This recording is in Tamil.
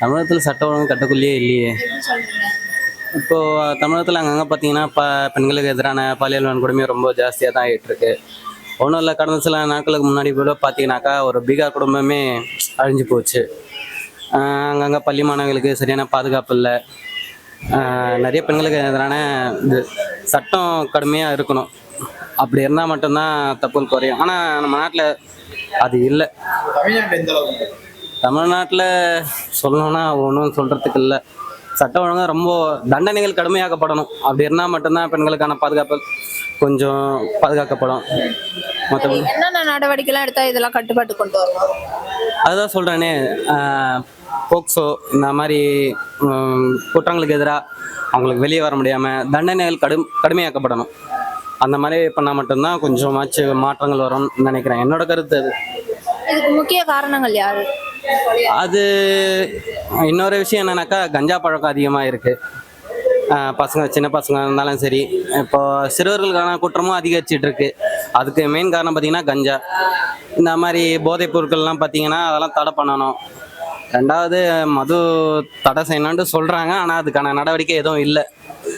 தமிழகத்தில் சட்ட ஒழுங்கு கட்டுக்குள்ளேயே இல்லையே. எப்படி சொல்றீங்க? இப்போது தமிழகத்தில் அங்கங்கே பார்த்தீங்கன்னா பெண்களுக்கு எதிரான பாலியல் வன்கொடுமை ரொம்ப ஜாஸ்தியாக தான் ஆகிட்டு இருக்கு. ஒன்றும் இல்லை, கடந்த சில நாட்களுக்கு முன்னாடி கூட பார்த்தீங்கன்னாக்கா ஒரு பீகார் குடும்பமே அழிஞ்சு போச்சு. அங்கங்கே பள்ளி மாணவர்களுக்கு சரியான பாதுகாப்பு இல்லை. நிறைய பெண்களுக்கு எதிரான இது சட்டம் கடுமையாக இருக்கணும். அப்படி இருந்தால் மட்டும்தான் தப்புகள் குறையும். ஆனால் நம்ம நாட்டில் அது இல்லை. தமிழ்நாட்டில் எந்த அளவுக்கு? தமிழ்நாட்டில் சொல்லணும்னா ஒன்றும் சொல்கிறதுக்கு இல்லை. சட்ட ஒழுங்கா ரொம்ப தண்டனைகள் கடுமையாக்கப்படணும். அப்படி இருந்தால் மட்டும்தான் பெண்களுக்கான பாதுகாப்பு கொஞ்சம் பாதுகாக்கப்படும். மற்றபடி என்னென்ன நடவடிக்கைலாம் எடுத்தா இதெல்லாம் கட்டுப்பாட்டு கொண்டு வரலாம்? அதுதான் சொல்கிறேனே, போக்சோ இந்த மாதிரி குற்றங்களுக்கு எதிராக அவங்களுக்கு வெளியே வர முடியாமல் தண்டனைகள் கடுமையாக்கப்படணும். அந்த மாதிரி பண்ணால் மட்டும்தான் கொஞ்சமாச்சு மாற்றங்கள் வரும்னு நினைக்கிறேன். என்னோட கருத்து அது. இதுக்கு முக்கிய காரணங்கள் யாரு? அது இன்னொரு விஷயம் என்னன்னாக்கா, கஞ்சா பழக்கம் அதிகமாக இருக்குது. பசங்க, சின்ன பசங்க இருந்தாலும் சரி, இப்போ சிறுவர்களுக்கான குற்றமும் அதிகரிச்சிட்டு இருக்கு. அதுக்கு மெயின் காரணம் பார்த்தீங்கன்னா கஞ்சா. இந்த மாதிரி போதைப் பொருட்கள்லாம் பார்த்தீங்கன்னா அதெல்லாம் தடை பண்ணணும். ரெண்டாவது, மது தடை செய்யணுன்ட்டு சொல்கிறாங்க, ஆனால் அதுக்கான நடவடிக்கை எதுவும் இல்லை.